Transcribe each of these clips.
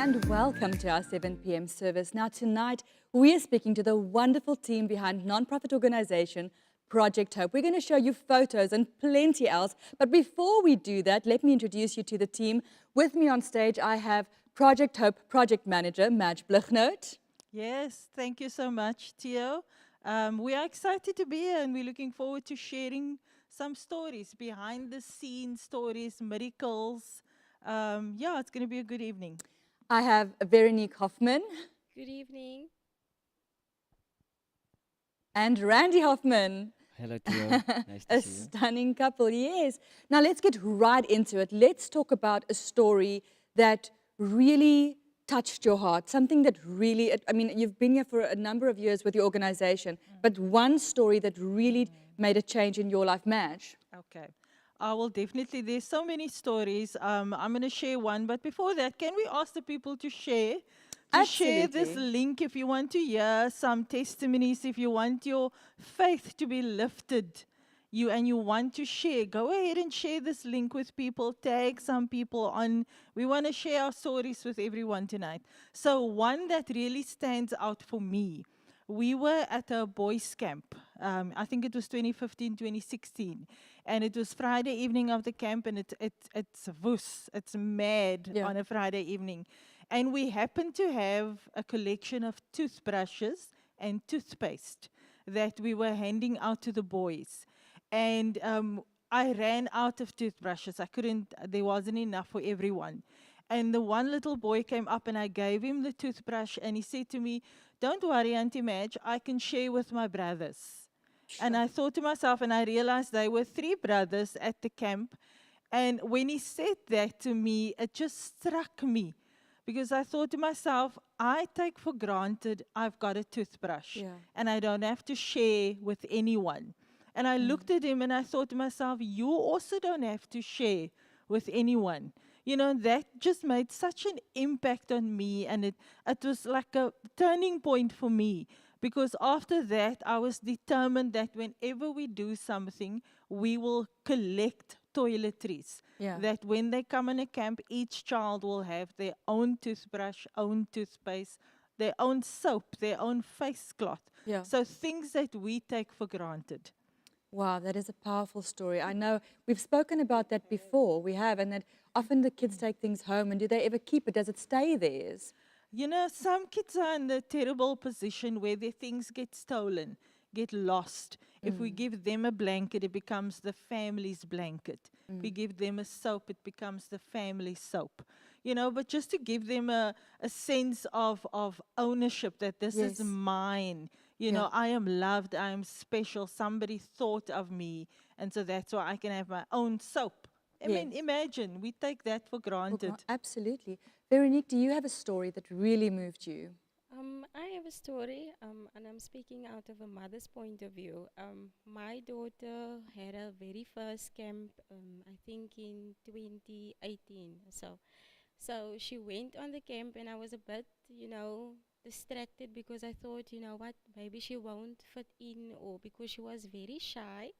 and welcome to our 7 p.m. service. Now, tonight, we are speaking to the wonderful team behind non-profit organization Project Hope. We're going to show you photos and plenty else. But before we do that, let me introduce you to the team. With me on stage, I have Project Hope Project Manager, Pastor Blignaut. Yes, thank you so much, Theo. We are excited to be here and we're looking forward to sharing some stories, behind the scenes stories, miracles. Yeah, it's going to be a good evening. I have Veronique Hoffman Good evening. and Randy Hoffman. Hello, Theo. Nice to A see you. stunning couple, yes. Now let's get right into it. Let's talk about a story that really touched your heart, something that really, I mean, you've been here for a number of years with your organization, but one story that really made a change in your life, Madge. Okay. I will definitely, there's so many stories. I'm going to share one, but before that, can we ask the people to share? Share this Absolutely. link if you want to hear some testimonies, if you want your faith to be lifted, you want to share, go ahead and share this link with people, tag some people on. We want to share our stories with everyone tonight. So one that really stands out for me, we were at a boys' camp. I think it was 2015, 2016. And it was Friday evening of the camp, and it's woes, it's mad Yeah. on a Friday evening. And we happened to have a collection of toothbrushes and toothpaste that we were handing out to the boys. And I ran out of toothbrushes. I couldn't, there wasn't enough for everyone. And the one little boy came up and I gave him the toothbrush and he said to me, "Don't worry, Auntie Madge, I can share with my brothers." And I thought to myself, and I realized there were 3 brothers at the camp. And when he said that to me, it just struck me. Because I thought to myself, I take for granted I've got a toothbrush. Yeah. And I don't have to share with anyone. And I looked at him and I thought to myself, you also don't have to share with anyone. You know, that just made such an impact on me. And it was like a turning point for me. Because after that, I was determined that whenever we do something, we will collect toiletries. Yeah. That when they come in a camp, each child will have their own toothbrush, own toothpaste, their own soap, their own face cloth. Yeah. So things that we take for granted. Wow, that is a powerful story. I know we've spoken about that before. We have, and that often the kids take things home, and do they ever keep it? Does it stay theirs? You know, some kids are in the terrible position where their things get stolen, get lost. If we give them a blanket, it becomes the family's blanket. We give them a soap, it becomes the family soap. You know, but just to give them a sense of ownership, that this Yes. is mine. You Yeah. know, I am loved, I am special, somebody thought of me, and so that's why I can have my own soap. I mean, Yes. imagine, we take that for granted. Absolutely. Veronique, do you have a story that really moved you? I have a story, and I'm speaking out of a mother's point of view. My daughter had her very first camp, I think in 2018. So she went on the camp, and I was a bit, distracted because I thought, you know what, maybe she won't fit in, or because she was very shy.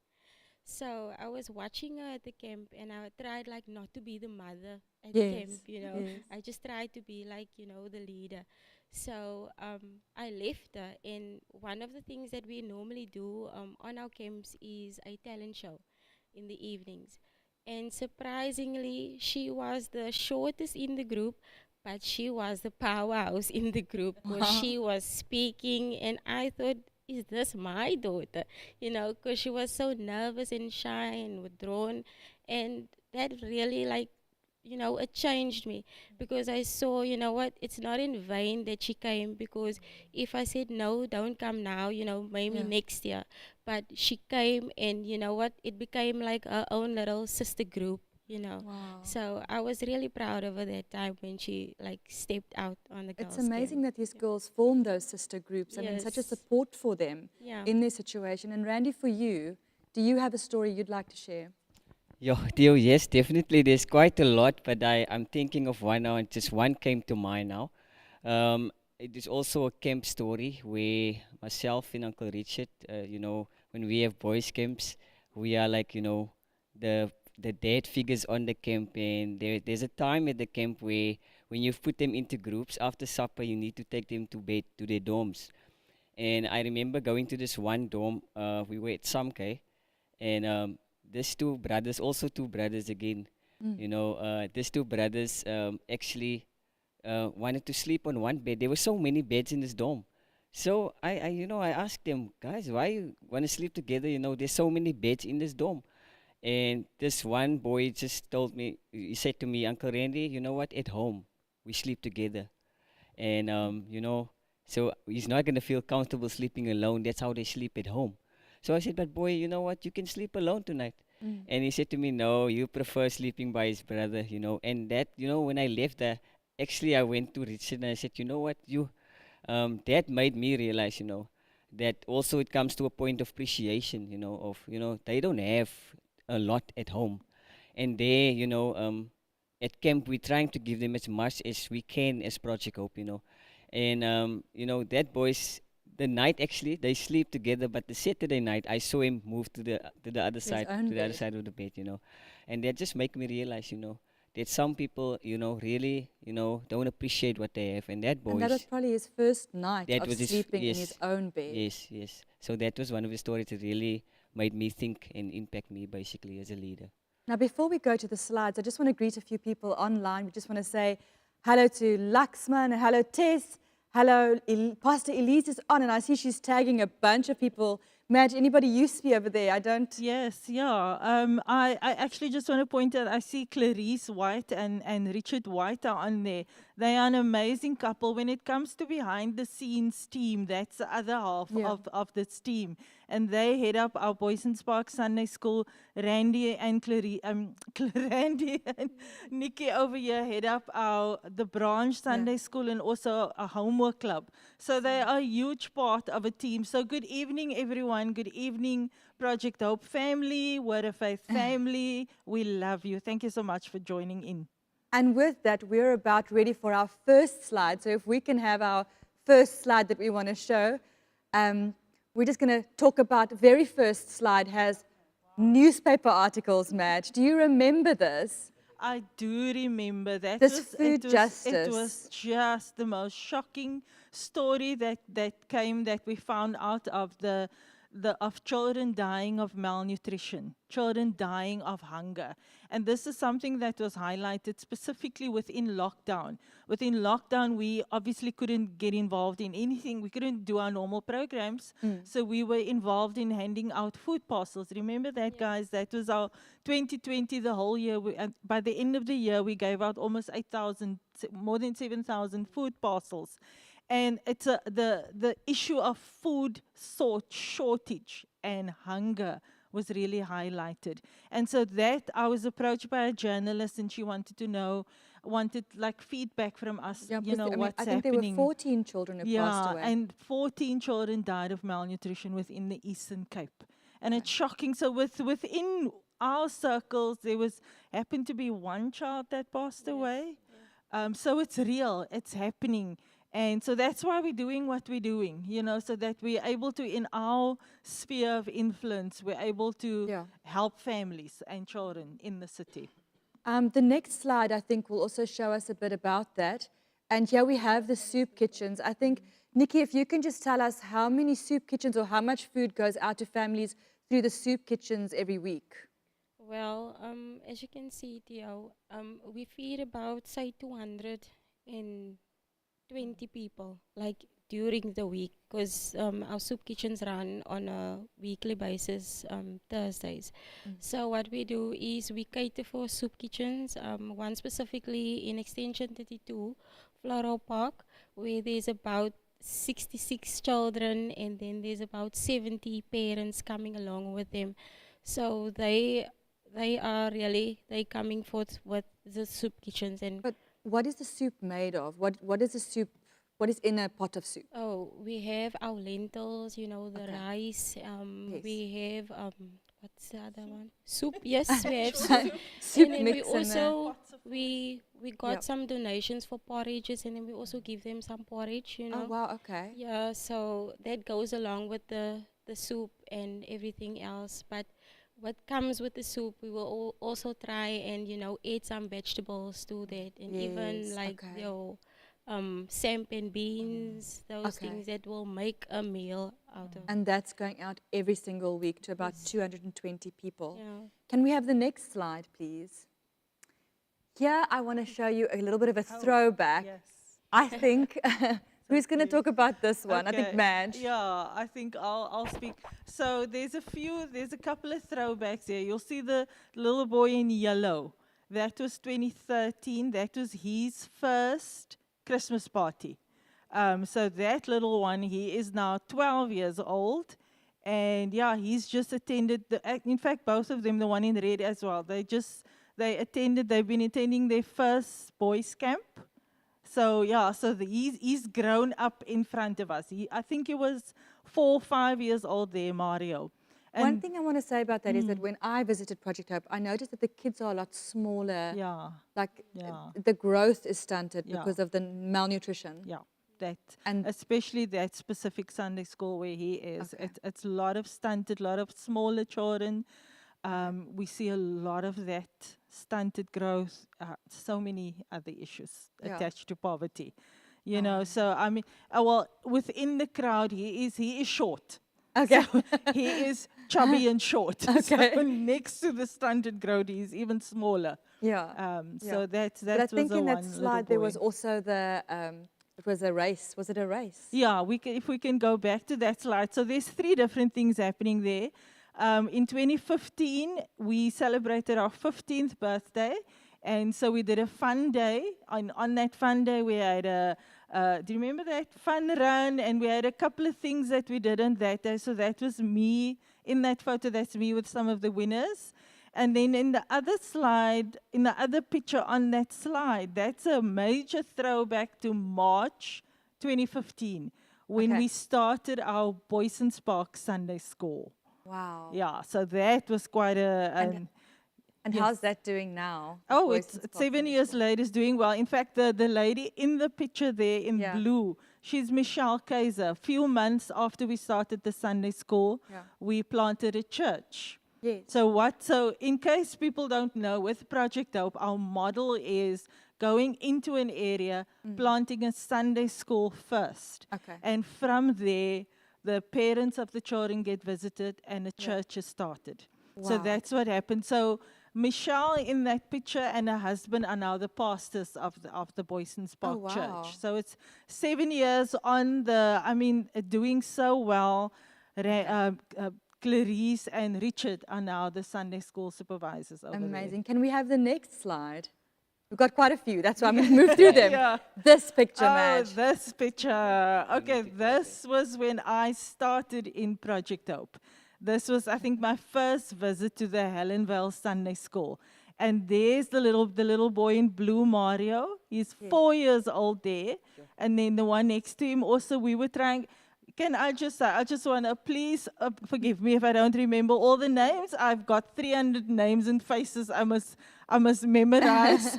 So I was watching her at the camp, and I tried like not to be the mother at camp, Yes. I just tried to be like, the leader. So I left her, and one of the things that we normally do on our camps is a talent show in the evenings. And surprisingly, she was the shortest in the group, but she was the powerhouse in the group because she was speaking, and I thought, is this my daughter? Because she was so nervous and shy and withdrawn. And that really, like, it changed me because I saw, what, it's not in vain that she came, because if I said, no, don't come now, maybe Yeah. next year. But she came, and you know what, it became like our own little sister group. Wow. So I was really proud of her that time when she like stepped out on the girls' It's amazing camp. that these girls form those sister groups. I mean, such a Yes. support for them Yeah. in their situation. And Randy, for you, do you have a story you'd like to share? Yo, Theo, yes, definitely. There's quite a lot, but I'm thinking of one now, and just one came to mind now. It is also a camp story where myself and Uncle Richard, when we have boys' camps, we are like, the dad figures on the camp, and there's a time at the camp where when you put them into groups, after supper, you need to take them to bed, to their dorms. And I remember going to this one dorm, we were at Samke, and these two brothers, also two brothers again, these two brothers actually wanted to sleep on one bed. There were so many beds in this dorm. So I asked them, guys, why you want to sleep together? There's so many beds in this dorm. And this one boy just told me, he said to me, Uncle Randy, you know what? At home, we sleep together. And, so he's not going to feel comfortable sleeping alone. That's how they sleep at home. So I said, but boy, you know what? You can sleep alone tonight. And he said to me, no, you prefer sleeping by his brother. And that, when I left there, actually I went to Richard and I said, you know what? That made me realize, that also it comes to a point of appreciation, they don't have a lot at home. And they, at camp, we're trying to give them as much as we can as Project Hope. And, that boys, the night actually, they sleep together, but the Saturday night, I saw him move to the other side, own to the other bed. side of the bed. And that just make me realize, that some people, really, don't appreciate what they have. And that And that was boys, probably his first night that of was his, sleeping in his yes, own bed. yes. So that was one of the stories that really made me think and impact me basically as a leader. Now, before we go to the slides, I just want to greet a few people online. We just want to say hello to Laxman, hello Tess, hello Pastor Elise is on, and I see she's tagging a bunch of people. Madge, anybody used to be over there? I don't. Yes, yeah. I actually just want to point out, I see Clarice White and Richard White are on there. They are an amazing couple. When it comes to behind the scenes team, that's the other half Yeah. of this team. And they head up our Boys and Spark Sunday School. Randy and Randy and Nikki over here head up the branch Sunday School and also a homework club. So they are a huge part of a team. So good evening, everyone. Good evening, Project Hope family, Word of Faith family. We love you. Thank you so much for joining in. And with that, we're about ready for our first slide. So if we can have our first slide that we want to show, we're just going to talk about the very first slide has newspaper articles, Madge. Do you remember this? I do remember that. This food It justice. was just the most shocking story that we found out of of children dying of malnutrition, children dying of hunger. And this is something that was highlighted specifically within lockdown. Within lockdown, we obviously couldn't get involved in anything. We couldn't do our normal programs. So we were involved in handing out food parcels. Remember that, guys? That was our 2020, the whole year. And by the end of the year, we gave out almost 8,000, more than 7,000 food parcels. And it's the issue of food shortage and hunger was really highlighted. And so that I was approached by a journalist and she wanted like feedback from us, Yeah, because, I mean, what's I think happening. there were 14 children who passed away. And 14 children died of malnutrition within the Eastern Cape. And it's shocking. So within our circles, happened to be one child that passed away. So it's real, it's happening. And so that's why we're doing what we're doing, so that we're able to, in our sphere of influence, we're able to help families and children in the city. The next slide, I think, will also show us a bit about that. And here we have the soup kitchens. I think, Nikki, if you can just tell us how many soup kitchens or how much food goes out to families through the soup kitchens every week. Well, as you can see, Theo, we feed about, say, 220 people, like during the week, because our soup kitchens run on a weekly basis, Thursdays. So what we do is we cater for soup kitchens, one specifically in Extension 32, Floral Park, where there's about 66 children, and then there's about 70 parents coming along with them. So they are really, they coming forth with the soup kitchens. And But what is the soup made of? What is the soup? What is in a pot of soup? oh, we have our lentils, the Okay. rice. Yes. We have what's the other one? Soup. Yes, we have soup. Soup And then we mix and also we got Yep. some donations for porridges, and then we also give them some porridge. Oh wow, okay. Yeah, so that goes along with the soup and everything else. But what comes with the soup, we will also try and, add some vegetables to that, and even Yes, like okay. your samp and beans, those Okay. things that will make a meal out of. And that's going out every single week to about Yes. 220 people. Yeah. Can we have the next slide, please? Here, I want to show you a little bit of a throwback. Yes. I think, who's going to talk about this one? I think Okay. Madge. Yeah, I think I'll speak. So there's a couple of throwbacks here. You'll see the little boy in yellow. That was 2013. That was his first Christmas party. So that little one, he is now 12 years old. And yeah, he's just attended, in fact, both of them, the one in red as well, they've been attending their first boys camp. So yeah, so he's grown up in front of us. I think he was 4 or 5 years old there, Mario. One thing I want to say about that is that when I visited Project Hope, I noticed that the kids are a lot smaller. Yeah, Like Yeah. the growth is stunted Yeah. because of the malnutrition. yeah, that And especially that specific Sunday school where he is. Okay. It's a lot of stunted, lot of smaller children. We see a lot of that stunted growth. So many other issues Yeah. attached to poverty. You know, so I mean, well, within the crowd, he is short. Okay. So he is chubby and short. Okay. So next to the stunted growth, he's even smaller. yeah. So Yeah. that's But I that was think the in one that little slide there was boy. also it was a race. Was it a race? Yeah, if we can go back to that slide. So there's 3 different things happening there. In 2015, we celebrated our 15th birthday. And so we did a fun day. On that fun day, we had do you remember that fun run? And we had a couple of things that we did on that day. So that was me. In that photo, that's me with some of the winners. And then in the other slide, in the other picture on that slide, that's a major throwback to March 2015, when Okay. we started our Boysons Park Sunday School. Wow. Yeah, so that was quite And Yes. how's that doing now? Oh, Boys it's and Sparks 7 Sunday years School? later, it's doing well. In fact, the lady in the picture there in Yeah. blue, she's Michelle Kaiser. A few months after we started the Sunday school, Yeah. we planted a church. Yes. So in case people don't know, with Project Hope, our model is going into an area, planting a Sunday school first. Okay. And from there, the parents of the children get visited and a Yeah. church is started. So Wow. that's what happened. So Michelle in that picture and her husband are now the pastors of the Boysons Park wow. Church. So it's 7 years on doing so well. Clarice and Richard are now the Sunday school supervisors over Amazing. Can we have the next slide? We've got quite a few. That's why I'm going to move through them. Yeah. This picture, there. Oh, Madge. this picture. Okay, this was when I started in Project Hope. This was, I think, my first visit to the Helenvale Sunday School. And there's the little boy in blue, Mario. He's 4 years old there. And then the one next to him also, we were trying. Can I just say, I just want to please forgive me if I don't remember all the names. I've got 300 names and faces I must memorize,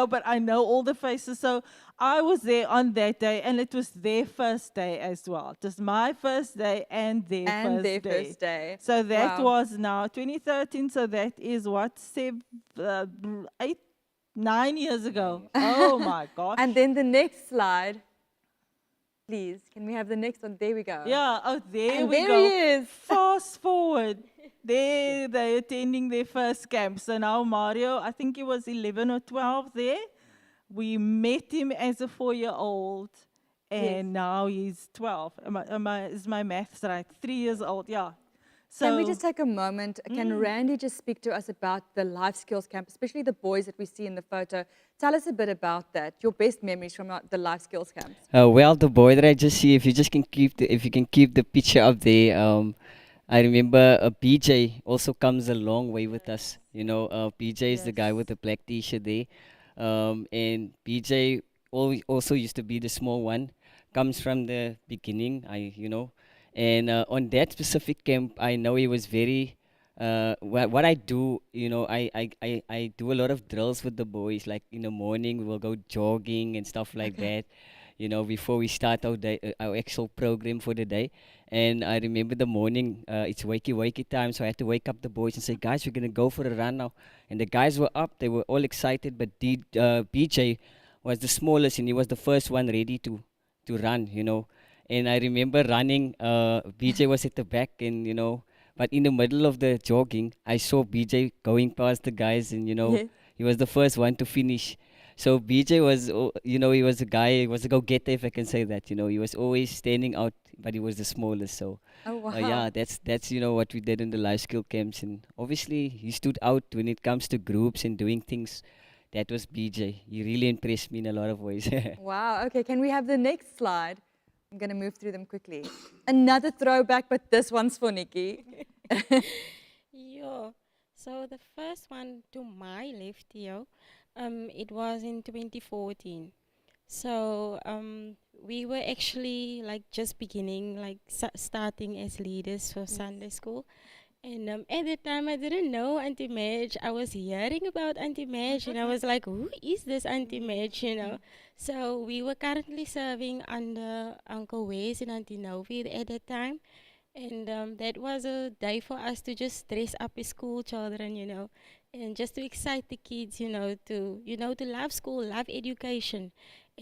but I know all the faces. So I was there on that day, and it was their first day as well. It was my first day and their First day. So that Wow. was now 2013, so that is what, 8, 9 years ago. Oh my gosh. And then the next slide, please. Can we have the next one? There we go. Yeah, there And we there go. he is. Fast forward. They're attending their first camp. So now Mario, I think he was 11 or 12 there. We met him as a 4-year-old, and now he's 12. Is my maths right? 3 years old, yeah. So Can we just take a moment? Can Randy just speak to us about the Life Skills Camp, especially the boys that we see in the photo? Tell us a bit about that, your best memories from the Life Skills Camps. Well, the boy that I just see, if you can keep the picture up there, I remember BJ also comes a long way with us. BJ is the guy with the black T-shirt there, and BJ also used to be the small one, comes from the beginning. And on that specific camp, I know he was very. What I do, I do a lot of drills with the boys. Like in the morning, we will go jogging and stuff like that. before we start our day, our actual program for the day. And I remember the morning, it's wakey time, so I had to wake up the boys and say, guys, we're gonna go for a run now. And the guys were up, they were all excited, but BJ was the smallest, and he was the first one ready to run. And I remember running, BJ was at the back, and but in the middle of the jogging, I saw BJ going past the guys, and Yes. he was the first one to finish. So BJ was, he was a guy, he was a go-getter, if I can say that. He was always standing out, but he was the smallest. So Oh, wow. yeah, that's what we did in the life skill camps, and obviously he stood out when it comes to groups and doing things. That was BJ. He really impressed me in a lot of ways. Wow. Okay, can we have the next slide? I'm going to move through them quickly. Another throwback, but this one's for Nikki. Yeah. So the first one to my left here, it was in 2014. So we were actually like just beginning, like starting as leaders for Sunday school. And at the time, I didn't know Auntie Madge. I was hearing about Auntie Madge, and I was like, who is this Auntie Madge? So we were currently serving under Uncle Wes and Auntie Novi at that time. And that was a day for us to just dress up as school children, and just to excite the kids, to love school, love education.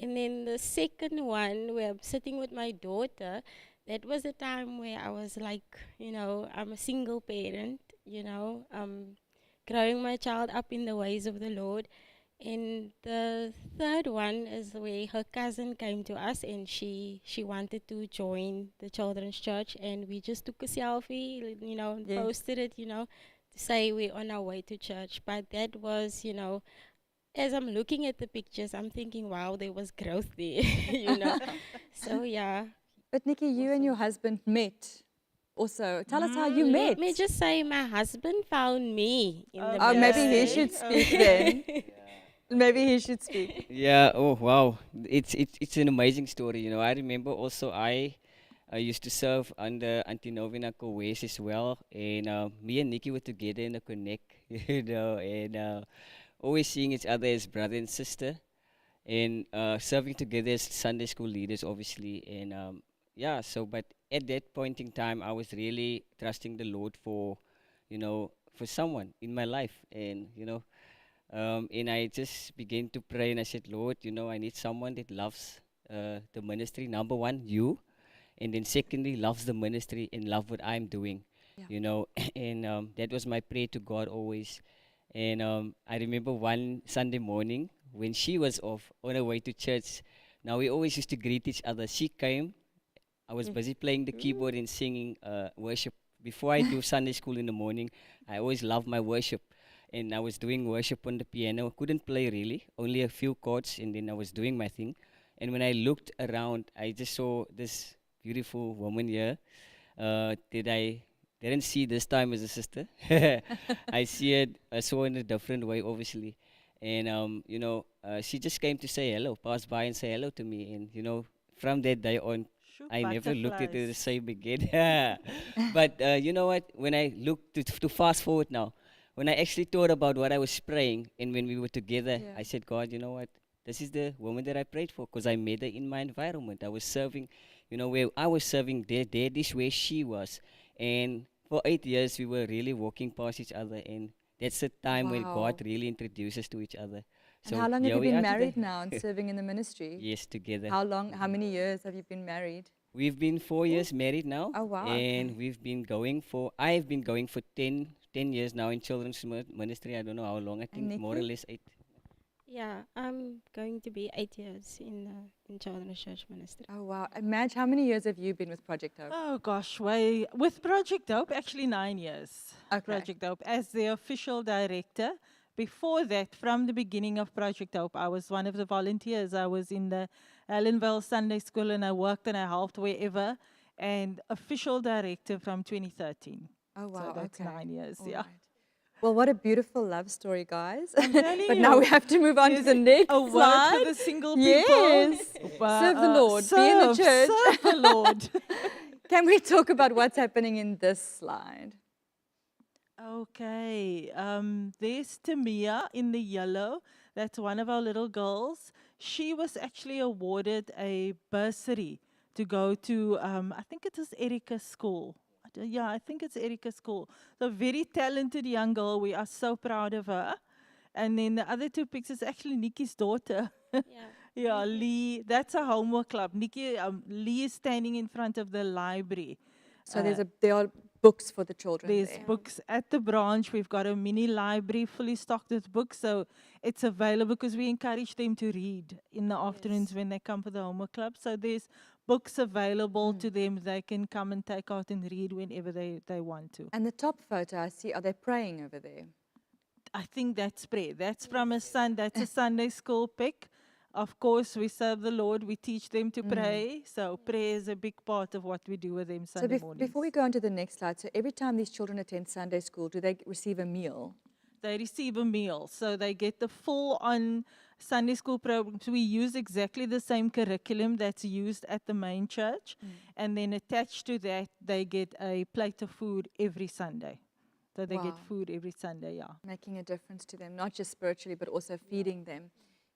And then the second one, where I'm sitting with my daughter, that was the time where I was like, I'm a single parent, growing my child up in the ways of the Lord. And the third one is where her cousin came to us, and she wanted to join the children's church, and we just took a selfie, and Yes. posted it, to say we're on our way to church. But that was, as I'm looking at the pictures, I'm thinking, wow, there was growth there, So yeah. But Nikki, you and your husband met. Also, tell us how you met. Let me just say, my husband found me in the Oh, maybe he ministry. should speak then. Maybe he should speak. Yeah. Oh wow. It's an amazing story. I remember also I used to serve under Auntie Novina Kowes as well, and me and Nikki were together in the connect. And always seeing each other as brother and sister, and serving together as Sunday school leaders, obviously. And yeah. So, but at that point in time, I was really trusting the Lord for someone in my life, and I just began to pray, and I said, Lord, I need someone that loves the ministry. Number one, you. And then secondly, loves the ministry and love what I'm doing, Yeah. And that was my prayer to God always. And I remember one Sunday morning when she was off on her way to church. Now we always used to greet each other. She came. I was busy playing the keyboard and singing worship. Before I do Sunday school in the morning, I always love my worship. And I was doing worship on the piano. Couldn't play really, only a few chords, and then I was doing my thing. And when I looked around, I just saw this beautiful woman here that I didn't see this time as a sister. I saw in a different way, obviously. And she just came to say hello, pass by and say hello to me. And from that day on, Shoot, I never looked at her the butterflies. same again. But you know what? When I look to fast forward now, when I actually thought about what I was praying, and when we were together, Yeah. I said, God, you know what? This is the woman that I prayed for, because I met her in my environment. I was serving, where I was serving there, this where she was. And for 8 years, we were really walking past each other. And that's the time when God Wow. really introduced us to each other. And how long have here you we been are married today. now and serving in the ministry? Yes, together. How long, how many years have you been married? We've been 4 years married now. Oh, wow, And okay. I've been going for 10 years now in children's ministry. I don't know how long, I And think more or Nikki? less 8. Yeah, I'm going to be 8 years in Children's Church Ministry. Oh, wow. And Madge, how many years have you been with Project Hope? Oh gosh, with Project Hope, actually 9 years. Okay. Project Hope as the official director. Before that, from the beginning of Project Hope, I was one of the volunteers. I was in the Allenville Sunday School, and I worked and I helped wherever. And official director from 2013. Oh, wow. So that's Okay. 9 years. All Yeah. right. Well, what a beautiful love story, guys. I'm telling But now you, we have to move on to Yes, the next a word slide. for the single people. Yes. Serve the Lord. Be in the church. Serve the Lord. Can we talk about what's happening in this slide? Okay, there's Tamia in the yellow. That's one of our little girls. She was actually awarded a bursary to go to, I think it is Erica School. Yeah, I think it's Erica School. So, very talented young girl. We are so proud of her. And then the other two pictures, actually Nikki's daughter. Yeah. Yeah, Lee. That's a homework club. Nikki, Lee is standing in front of the library. So there are books for the children There's there. books at the branch. We've got a mini library fully stocked with books. So it's available because we encourage them to read in the afternoons when they come for the homework club. So there's books available to them. They can come and take out and read whenever they want to. And the top photo I see, are they praying over there? I think that's prayer. That's from a son. That's a Sunday school pick. Of course, we serve the Lord. We teach them to pray. So prayer is a big part of what we do with them So Sunday mornings. before we go on to the next slide, so every time these children attend Sunday school, do they receive a meal? They receive a meal. So they get the full on Sunday school programs. We use exactly the same curriculum that's used at the main church. And then attached to that, they get a plate of food every Sunday. So they get Wow. food every Sunday, yeah. Making a difference to them, not just spiritually, but also feeding them.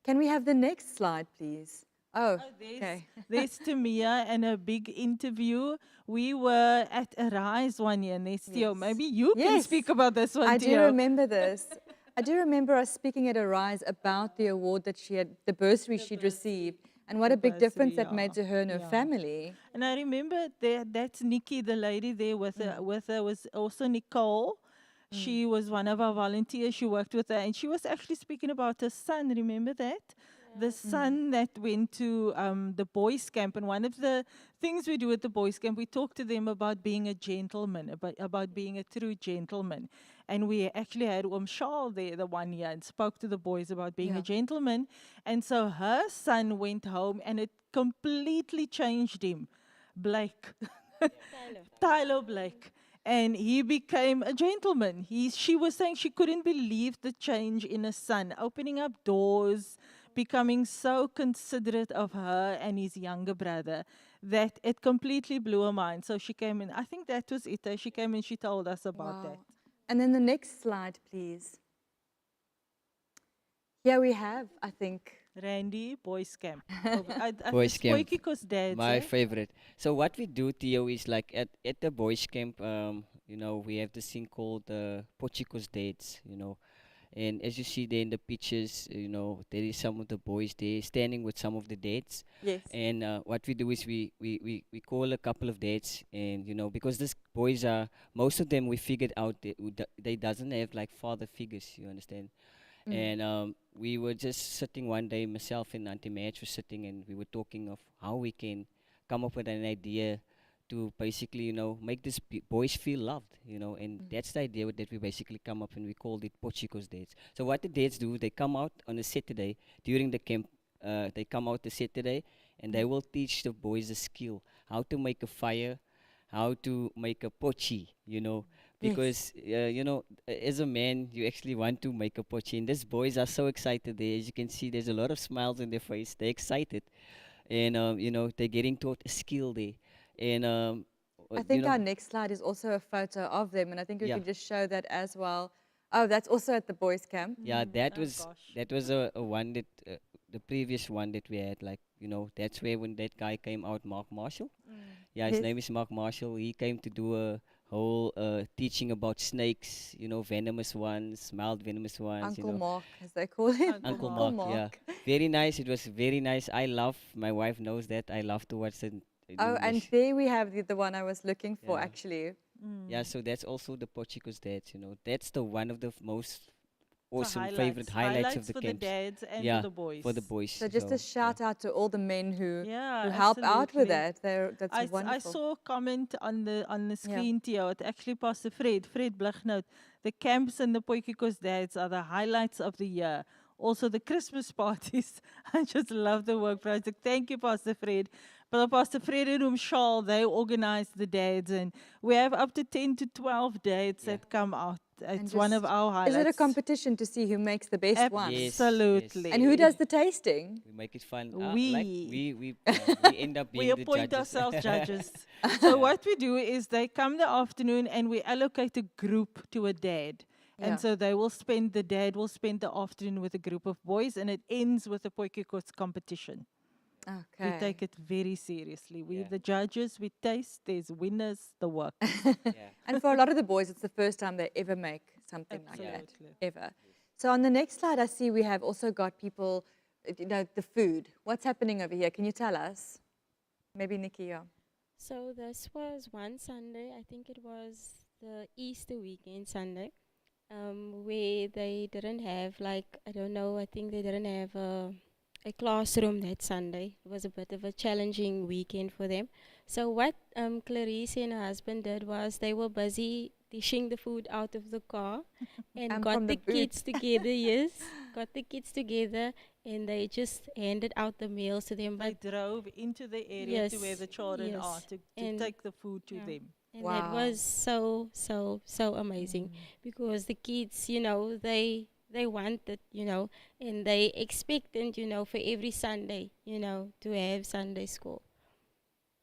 Can we have the next slide, please? Oh, okay. There's Tamia and a big interview. We were at Arise one year, and there's Theo. Yes. Maybe you can Yes. speak about this one, I do Theo. remember this. I do remember us speaking at Arise about the award that she had, the bursary she'd received, and what a big difference that made to her and her family. And I remember that's Nikki, the lady there with her was also Nicole. She was one of our volunteers. She worked with her, and she was actually speaking about her son. Remember that? The son that went to the boys' camp. And one of the things we do at the boys' camp, we talk to them about being a gentleman, about being a true gentleman. And we actually had Charles there the one year and spoke to the boys about being a gentleman. And so her son went home, and it completely changed him. Blake. Tyler Blake. And he became a gentleman. She was saying she couldn't believe the change in her son, opening up doors, becoming so considerate of her and his younger brother, that it completely blew her mind. So she came in. I think that was it. She came and she told us about that. And then the next slide, please. Here we have, I think. Randy, boys camp. Boys camp. Because dads. My favorite. So what we do, Theo, is like at the boys' camp, we have this thing called Pochiko's dates, And as you see there in the pictures, there is some of the boys there standing with some of the dates. Yes. And what we do is we call a couple of dates, and because these boys are, most of them we figured out they doesn't have like father figures, you understand. And we were just sitting one day, myself and Auntie Madge were sitting, and we were talking of how we can come up with an idea to basically, make these boys feel loved, and that's the idea that we basically come up, and we called it Pochiko's Dates. So what the dates do, they come out on a Saturday during the camp. They come out the Saturday, and they will teach the boys a skill, how to make a fire, how to make a pochi, because as a man, you actually want to make a pochi, and these boys are so excited there. As you can see, there's a lot of smiles on their face. They're excited, and they're getting taught a skill there. And I think our next slide is also a photo of them, and I think we can just show that as well. Oh, that's also at the boys' camp. Yeah, that was a one that the previous one that we had, like, that's where when that guy came out, Mark Marshall. Yeah, his name is Mark Marshall. He came to do a whole teaching about snakes, venomous ones, mild venomous ones. Uncle Mark, as they call him. Uncle Mark, yeah. Very nice. It was very nice. My wife knows that. I love to watch it. Oh, and there we have the one I was looking for, actually. Yeah, so that's also the Pochiko's dads, That's the one of the most awesome favorite highlights of the for camps. The dads and for the boys. For the boys. So just a shout out to all the men who help absolutely. out with that. That's wonderful. I saw a comment on the screen, Theo. It's actually Pastor Fred Blignaut. The camps and the Poikiko's dads are the highlights of the year. Also the Christmas parties. I just love the work project. Thank you, Pastor Fred. But Pastor Fred and Charles, they organize the dads, and we have up to 10 to 12 dads that come out. It's one of our highlights. Is it a competition to see who makes the best one? Yes, Absolutely. And who does the tasting? We make it fun. We. Like we end up being We the appoint judges. ourselves judges. So what we do is they come the afternoon and we allocate a group to a dad. Yeah. And so the dad will spend the afternoon with a group of boys, and it ends with a potjiekos competition. Okay. We take it very seriously. We, Yeah. the judges, we taste, there's winners, the work. Yeah. And for a lot of the boys, it's the first time they ever make something like that, Absolutely. ever. So on the next slide, I see we have also got people, the food. What's happening over here? Can you tell us? Maybe Nikki, yeah. So this was one Sunday, I think it was the Easter weekend Sunday, where they didn't have I don't know, I think they didn't have a classroom that Sunday. It was a bit of a challenging weekend for them. So what Clarice and her husband did was they were busy dishing the food out of the car and from got the the boot. kids together, yes, got the kids together, and they just handed out the meals to them. They But drove into the area to where Yes, the children are yes. to And take the food to yeah. them. And that Wow. was so amazing because the kids, they wanted, and they expected, for every Sunday, to have Sunday school.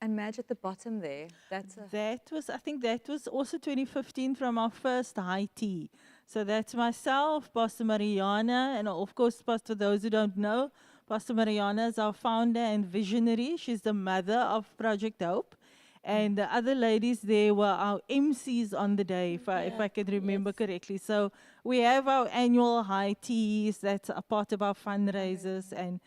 And Madge at the bottom there. That's a, I think that was also 2015 from our first high tea. So that's myself, Pastor Mariana, and of course, for those who don't know, Pastor Mariana is our founder and visionary. She's the mother of Project Hope. And the other ladies there were our MCs on the day, if I Yeah, can remember yes. correctly. So we have our annual high teas, that's a part of our fundraisers, and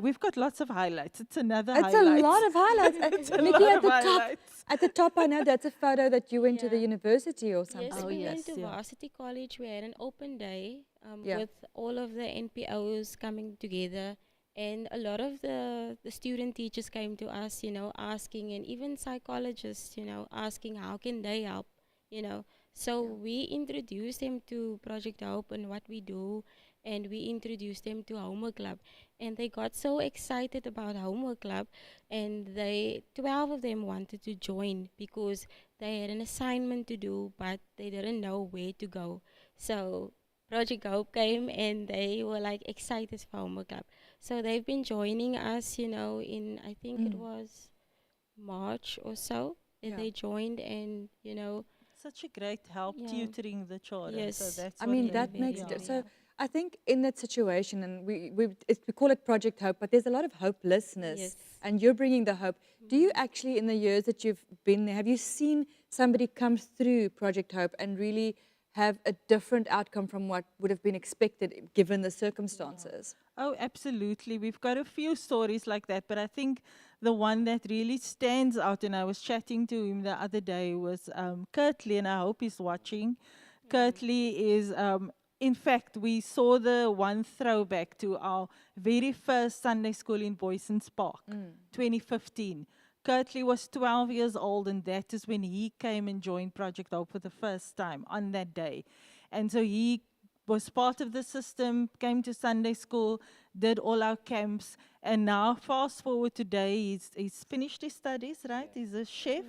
we've got lots of highlights. It's another it's a highlight. lot of highlights. It's a Nikki, lot at of the top, highlights. at the top, I know that's a photo that you went to the Yeah. university or something. Yes, Oh, we yes, went to yeah. Varsity College. We had an open day Yeah. with all of the NPOs coming together. And a lot of the student teachers came to us, asking, and even psychologists, asking how can they help, So we introduced them to Project Hope and what we do, and we introduced them to Homework Club. And they got so excited about Homework Club, and 12 of them wanted to join because they had an assignment to do, but they didn't know where to go. So Project Hope came and they were excited for Homework Club. So they've been joining us, in I think it was March or so that Yeah. they joined, and Such a great help Yeah. tutoring the children. Yes. So that's I what mean, they that do. makes very, it. very So help. I think in that situation, and we call it Project Hope, but there's a lot of hopelessness, Yes. and you're bringing the hope. Do you actually, in the years that you've been there, have you seen somebody come through Project Hope and really have a different outcome from what would have been expected given the circumstances? Oh, absolutely. We've got a few stories like that, but I think the one that really stands out, and I was chatting to him the other day, was Kurtley, and I hope he's watching. Kurtley is, in fact, we saw the one throwback to our very first Sunday school in Boyson's Park, 2015. Kurtley was 12 years old, and that is when he came and joined Project Hope for the first time on that day. And so he was part of the system, came to Sunday school, did all our camps, and now fast forward today, he's finished his studies, right? He's a chef.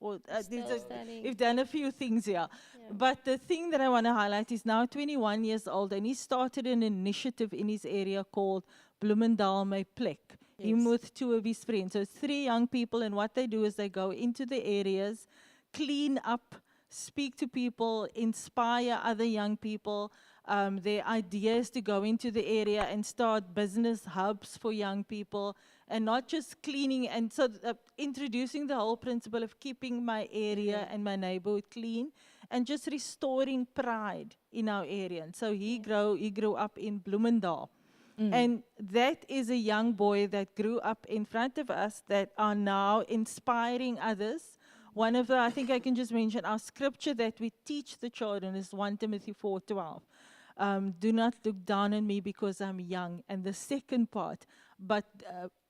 Or, Still studying. you've done a few things here. But the thing that I want to highlight is now 21 years old, and he started an initiative in his area called Bloemendal My Plek. Him Yes. with two of his friends. So it's 3 young people, and what they do is they go into the areas, clean up, speak to people, inspire other young people. Their idea is to go into the area and start business hubs for young people, and not just cleaning, and so introducing the whole principle of keeping my area and my neighborhood clean, and just restoring pride in our area. And so he grew up in Bloemendal. And that is a young boy that grew up in front of us that are now inspiring others. One of the, I think I can just mention, our scripture that we teach the children is 1 Timothy 4:12. Do not look down on me because I'm young. And the second part, but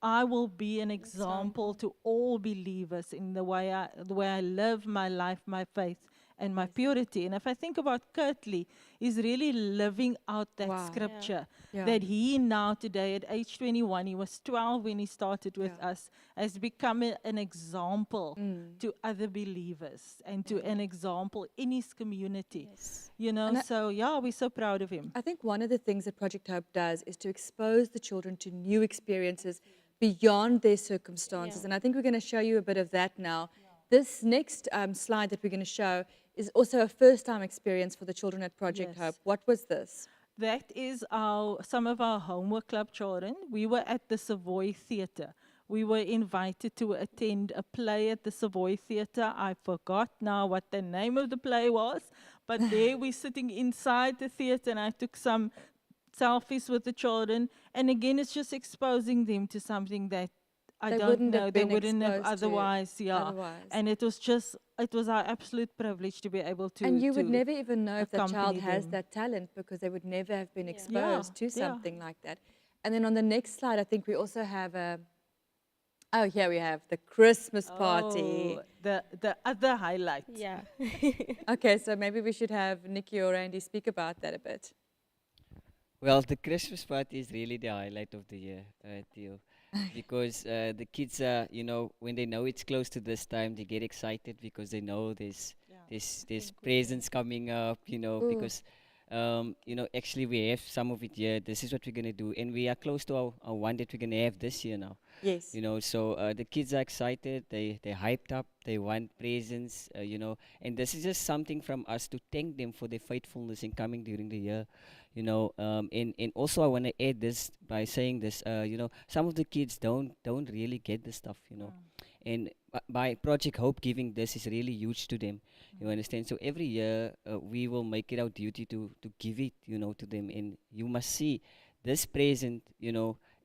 I will be an example to all believers in the way I live my life, my faith, and my purity. And if I think about Kirtley, he's really living out that Wow. scripture Yeah. that he now today at age 21, he was 12 when he started with Yeah. us, has become an example to other believers and to an example in his community. Yes. You know, And so yeah, we're so proud of him. I think one of the things that Project Hope does is to expose the children to new experiences beyond their circumstances. Yeah. And I think we're going to show you a bit of that now. This next slide that we're going to show is also a first time experience for the children at Project Yes. Hope. What was this? That is some of our homework club children. We were at the Savoy Theatre. We were invited to attend a play at the Savoy Theatre. I forgot now what the name of the play was, but there we're sitting inside the theatre, and I took some selfies with the children. And again, it's just exposing them to something that I They don't wouldn't have know, they been wouldn't have exposed to otherwise, yeah. otherwise. And it was our absolute privilege to be able to. And you would to never even know if the child accompany has them. that talent because they would never have been Yeah. exposed to Yeah. something like that. And then on the next slide, I think we also have oh, here we have the Christmas party. Oh, the other highlight. Yeah. Okay, so maybe we should have Nikki or Andy speak about that a bit. Well, the Christmas party is really the highlight of the year, Theo, because the kids are, when they know it's close to this time, they get excited because they know there's presents coming up, Ooh. because actually we have some of it here. This is what we're gonna do, and we are close to our one that we're gonna have this year now. Yes. So the kids are excited, they're hyped up, they want presents, and this is just something from us to thank them for their faithfulness in coming during the year, and also I want to add this by saying this, some of the kids don't really get this stuff, and by Project Hope giving this is really huge to them, you understand. So every year we will make it our duty to give it, to them, and you must see this present,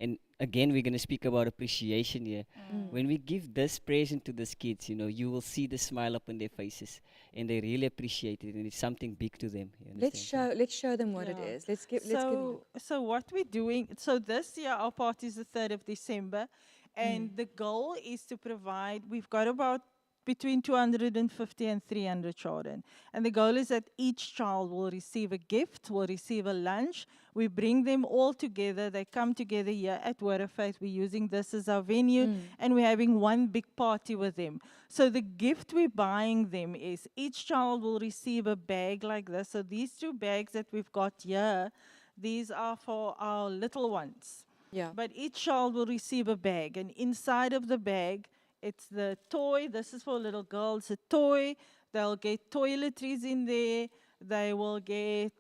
and again we're going to speak about appreciation here. When we give this present to these kids, you will see the smile up on their faces, and they really appreciate it, and it's something big to them. You understand? Let's show them what it Yeah. is. Let's give So what we're doing, so this year our party is the 3rd of December, and the goal is to provide, we've got about between 250 and 300 children. And the goal is that each child will receive a gift, will receive a lunch. We bring them all together. They come together here at Word of Faith. We're using this as our venue, and we're having one big party with them. So the gift we're buying them is each child will receive a bag like this. So these 2 bags that we've got here, these are for our little ones. Yeah. But each child will receive a bag, and inside of the bag, it's the toy. This is for little girls, a toy. They'll get toiletries in there. They will get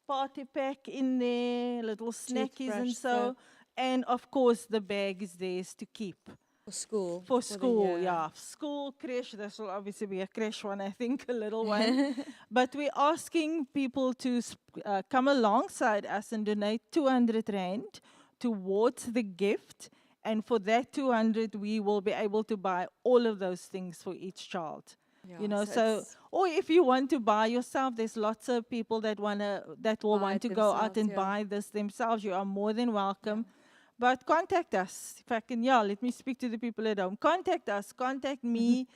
party pack in there, little snackies and Toothbrush, so. soap. And of course, the bag is theirs to keep. For school. For the school, year. yeah. School, creche, this will obviously be a creche one, I think, a little one. But we're asking people to come alongside us and donate 200 Rand towards the gift. And for that 200, we will be able to buy all of those things for each child. Yeah, So it's- or if you want to buy yourself, there's lots of people that will Buy want it to go out themselves, and yeah. buy this themselves. You are more than welcome. But contact us. If I can, let me speak to the people at home. Contact us. Contact me.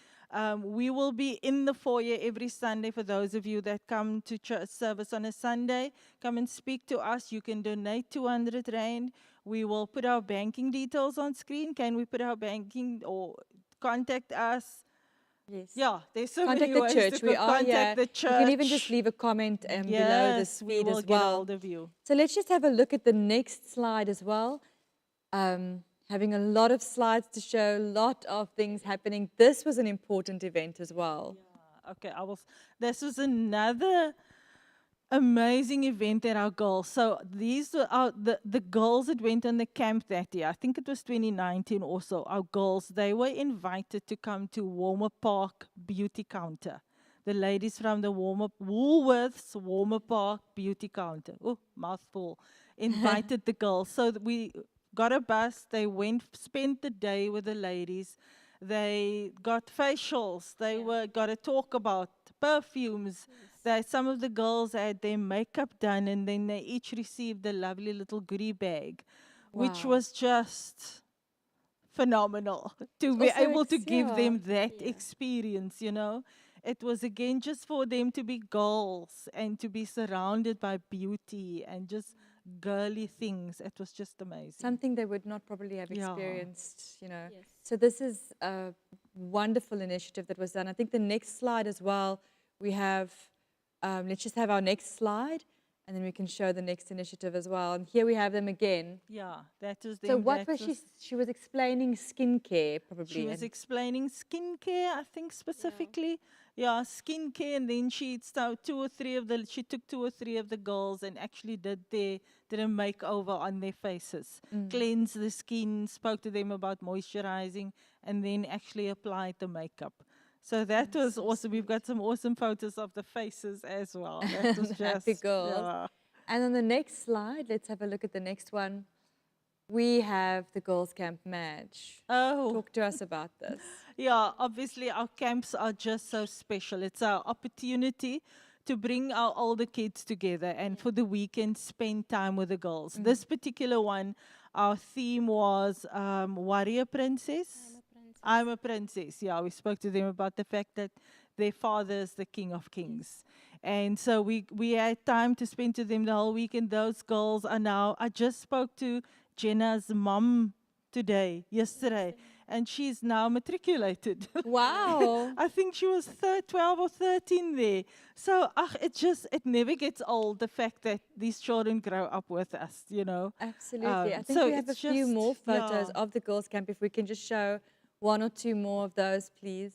We will be in the foyer every Sunday for those of you that come to church service on a Sunday. Come and speak to us. You can donate 200 Rand. We will put our banking details on screen. Can we put our banking or contact us? Yes. Yeah, there's so Contact many the ways church. to We go. are here. Contact the church. You can even just leave a comment below this Yes, we feed will as get well. hold of you. So let's just have a look at the next slide as well. Having a lot of slides to show, a lot of things happening. This was an important event as well. Okay, this was another amazing event at our girls. So these are the girls that went on the camp that year. I think it was 2019 also. Our girls, they were invited to come to Warmer Park Beauty Counter. The ladies from the Woolworths Warmer Park Beauty Counter. Oh, mouthful. Invited the girls. So we got a bus. They went, spent the day with the ladies. They got facials. They got to talk about perfumes. That some of the girls had their makeup done, and then they each received a lovely little goodie bag, which Wow. was just phenomenal to be also able to give yeah. them that experience, it was again just for them to be girls and to be surrounded by beauty and just girly things. It was just amazing. Something they would not probably have Yeah. experienced, you know. Yes. So this is a wonderful initiative that was done. I think the next slide as well, we have, let's just have our next slide, and then we can show the next initiative as well. And here we have them again. Yeah, that was them. So what that was she was explaining skincare probably. She was and- explaining skincare, I think specifically. Yeah, skincare, and then she took 2 or 3 of the girls and actually did a makeover on their faces, cleansed the skin, spoke to them about moisturizing, and then actually applied the makeup. So that was awesome. We've got some awesome photos of the faces as well. That was just Happy girls. yeah. And on the next slide, let's have a look at the next one. We have the Girls Camp Match. Oh. Talk to us about this. Yeah, obviously our camps are just so special. It's our opportunity to bring our older kids together and for the weekend spend time with the girls. This particular one, our theme was Warrior Princess. I'm a princess. Yeah, we spoke to them about the fact that their father is the King of Kings. And so we had time to spend to them the whole weekend. Those girls are now, I just spoke to Jenna's mom yesterday, and she's now matriculated. Wow. I think she was 12 or 13 there. So it never gets old, the fact that these children grow up with us, you know. Absolutely. I think so we have a it's few just- more photos yeah. of the Girls Camp. If we can just show 1 or 2 more of those, please.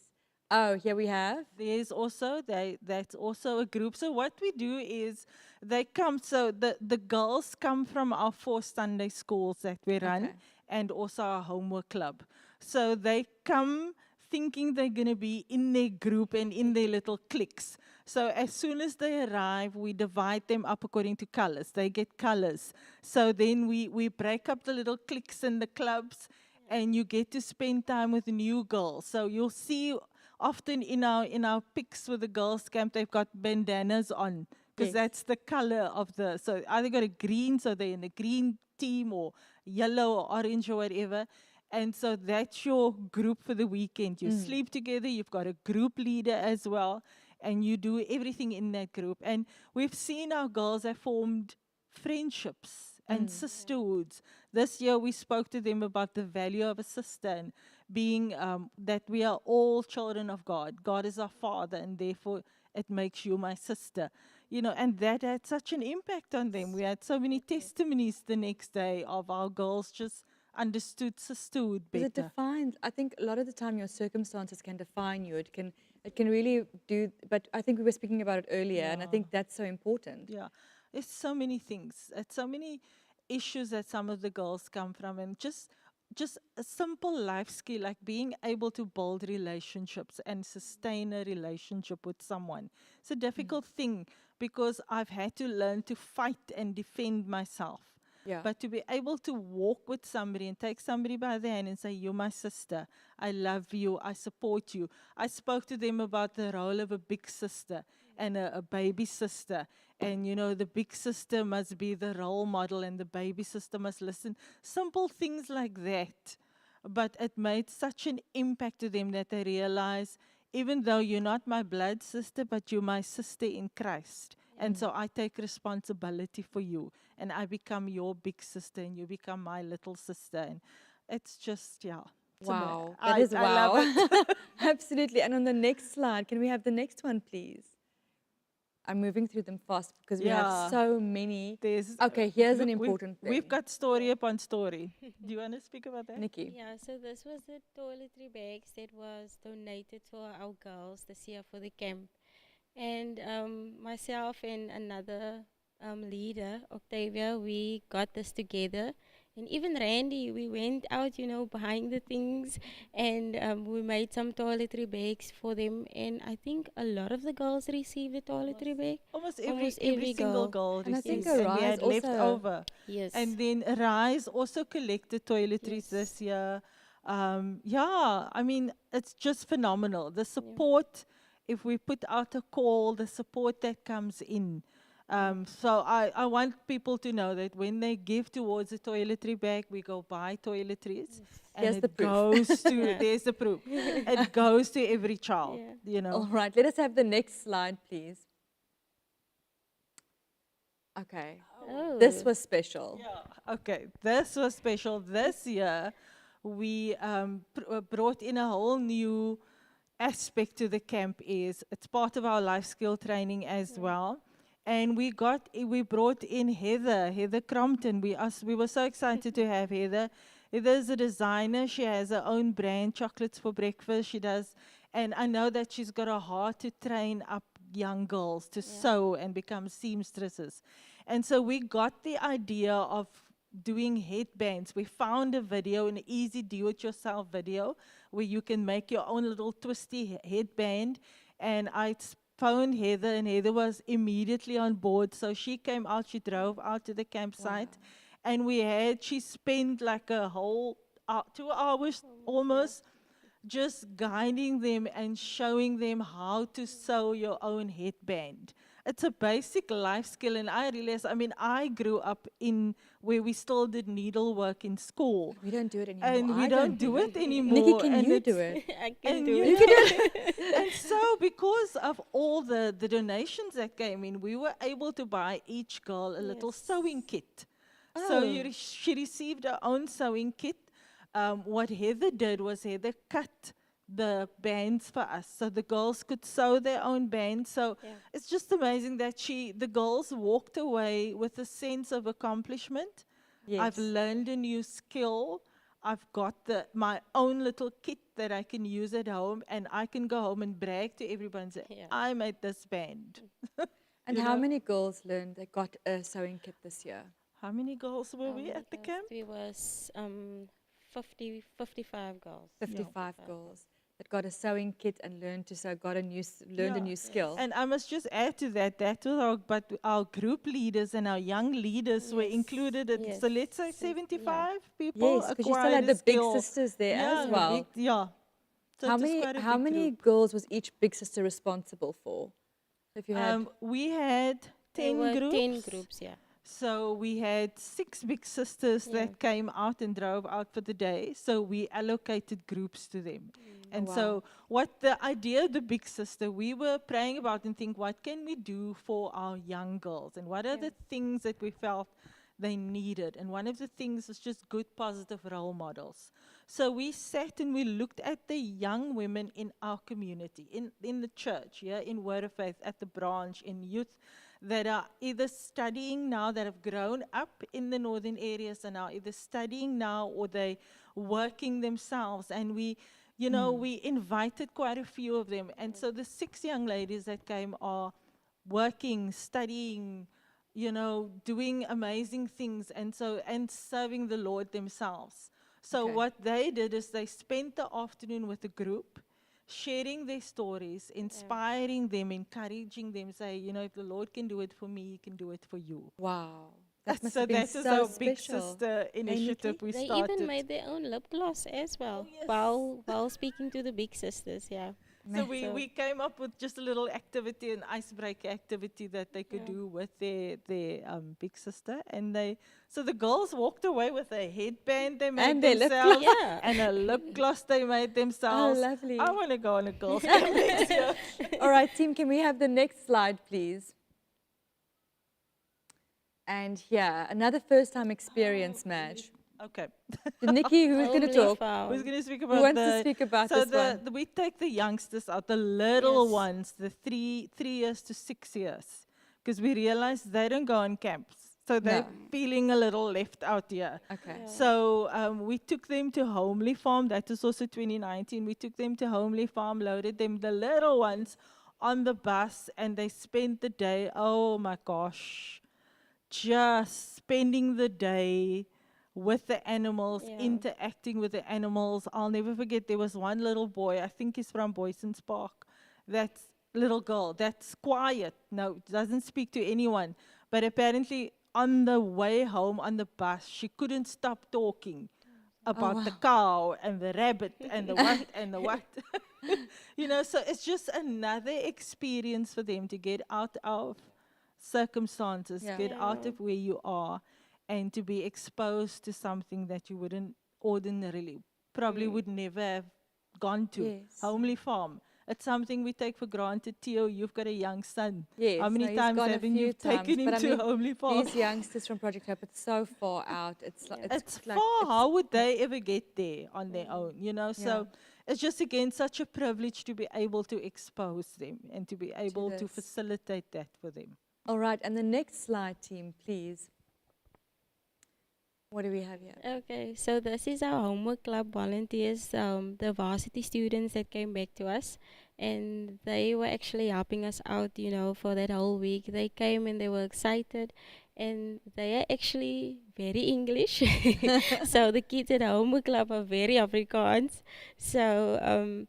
Oh, here we have. There's also that's also a group. So what we do is they come. So the girls come from our 4 Sunday schools that we run, Okay. and also our homework club. So they come thinking they're going to be in their group and in their little cliques. So as soon as they arrive, we divide them up according to colors. They get colors. So then we break up the little cliques and the clubs, and you get to spend time with new girls. So you'll see often in our pics with the girls camp, they've got bandanas on because Yes. that's the color of the. So either got a green, so they're in the green team, or yellow or orange or whatever. And so that's your group for the weekend. You sleep together. You've got a group leader as well, and you do everything in that group. And we've seen our girls have formed friendships and sisterhoods. This year we spoke to them about the value of a sister and being that we are all children of God. God is our Father, and therefore it makes you my sister. You know, and that had such an impact on them. We had so many testimonies the next day of our girls just understood sisterhood Because it better. defines, I think a lot of the time your circumstances can define you. It can really do, but I think we were speaking about it earlier, and I think that's so important. Yeah, there's so many things. It's so many issues that some of the girls come from, and just a simple life skill like being able to build relationships and sustain a relationship with someone. It's a difficult thing because I've had to learn to fight and defend myself. Yeah. But to be able to walk with somebody and take somebody by the hand and say, "You're my sister. I love you. I support you." I spoke to them about the role of a big sister and a baby sister. And, you know, the big sister must be the role model and the baby sister must listen. Simple things like that. But it made such an impact to them that they realize, even though you're not my blood sister, but you're my sister in Christ. And so I take responsibility for you. And I become your big sister and you become my little sister. And it's just, yeah. it's Wow, I- that is I wow. love it. Absolutely. And on the next slide, can we have the next one, please? I'm moving through them fast because we Yeah. have so many. There's, Okay, here's an look, important thing. We've got story upon story. Do you want to speak about that? Nikki. Yeah, so this was the toiletry bags that was donated to our girls this year for the camp. And myself and another leader, Octavia, we got this together. And even Randy, we went out, you know, behind the things, and we made some toiletry bags for them. And I think a lot of the girls received a toiletry bag. Almost Almost every every single girl. girl And I think received, and we Arise had left also- over. Yes. And then Arise also collected toiletries Yes. this year. Yeah, I mean, it's just phenomenal. The support, if we put out a call, the support that comes in. So I want people to know that when they give towards the toiletry bag, we go buy toiletries, and Here's the it proof. goes to, Yeah. there's the proof. It goes to every child, Yeah. you know. All right, let us have the next slide, please. Okay, this Oh. was special. Yeah, okay, this was special. This year, we brought in a whole new aspect to the camp. It's part of our life skill training as well. And we brought in Heather Crompton. We were so excited to have Heather. Heather's a designer. She has her own brand, Chocolates for Breakfast. She does, and I know that she's got a heart to train up young girls to sew and become seamstresses. And so we got the idea of doing headbands. We found a video, an easy do-it-yourself video, where you can make your own little twisty headband. And phoned Heather, and Heather was immediately on board. So she came out, she drove out to the campsite, and she spent like a whole 2 hours almost just guiding them and showing them how to sew your own headband. It's a basic life skill, and I realized, I mean, I grew up in where we still did needlework in school, We don't do it anymore. and we I don't do it anymore. Nikki, can and you it's- do it? I can and do you it. know, and so because of all the donations that came in, we were able to buy each girl a little sewing kit. So Oh. she received her own sewing kit. What Heather did was Heather cut the bands for us, so the girls could sew their own bands. So Yeah. it's just amazing that the girls walked away with a sense of accomplishment. I've Yes. learned a new skill. I've got my own little kit that I can use at home, and I can go home and brag to everybody and say, Yeah. I made this band. And you how know? many girls got a sewing kit this year? How many girls were How we many at the girls? camp? We was 55 girls. 55 girls that got a sewing kit and learned to sew, learned a Yeah. new skill. And I must just add to that, but our group leaders and our young leaders were Yes, included. yes. So let's say So, yeah. 75 people Yes, because you still acquired had a the big skill. sisters there Yeah, as the well. yeah. So how it was many quite a how big many group. girls was each big sister responsible for? If you had We had There 10 were groups. 10 groups, yeah. So we had 6 big sisters Yeah. that came out and drove out for the day. So we allocated groups to them. And wow. so what the idea of the big sister, we were praying about and think, what can we do for our young girls? And what are Yeah. the things that we felt they needed? And one of the things was just good, positive role models. So we sat and we looked at the young women in our community, in the church, in Word of Faith, at the branch, in youth, that are either studying now, that have grown up in the northern areas and are either studying now or they working themselves. And we invited quite a few of them. And so the 6 young ladies that came are working, studying, doing amazing things, and serving the Lord themselves. So Okay. what they did is they spent the afternoon with the group, sharing their stories, inspiring them, encouraging them, say, if the Lord can do it for me, He can do it for you. wow, that must So have been that is so our big special. sister initiative we They started. even made their own lip gloss as well, yes. while speaking to the big sisters, yeah. So Ma- we came up with just a little activity, an icebreaker activity that they could Yeah. do with their big sister, and so the girls walked away with a headband they made And their lip themselves, gloss. Yeah. and a lip gloss they made themselves. lovely. I want to go on a girls' camp next year. All right, team, can we have the next slide, please? And here, another first-time experience, Madge. Okay, Nikki, who's going to Only talk? found. who's going to speak Who about wants to the? speak about So this one? we take the youngsters out, the little Yes. ones, the 3 years to 6 years, because we realize they don't go on camps, so they're No. feeling a little left out here. Okay. Yeah. So we took them to Homely Farm. That was also 2019. We took them to Homely Farm, loaded them, the little ones, on the bus, and they spent the day. Oh my gosh, just spending the day with the animals, Yeah. interacting with the animals. I'll never forget, there was one little boy, I think he's from Boyson's Park, that little girl that's quiet, doesn't speak to anyone, but apparently on the way home on the bus, she couldn't stop talking about the cow and the rabbit and the what and the what. So it's just another experience for them to get out of circumstances, Yeah. get out Yeah. of where you are, and to be exposed to something that you wouldn't ordinarily, probably would never have gone to. Yes. Homely farm. It's something we take for granted. Theo, you've got a young son. Yes, How many no, he's times gone a haven't few you taken times, him but I to a mean, homely farm? these youngsters from Project Hope, it's so far out. Yeah. It's Like far. it's How would they ever get there on their own? yeah. So it's just again such a privilege to be able to expose them and to be able to this. facilitate that for them. All right, and the next slide, team, please. What do we have here? Okay, so this is our homework club volunteers, the varsity students that came back to us, and they were actually helping us out, for that whole week. They came and they were excited, and they are actually very English. So the kids at homework club are very Afrikaans. So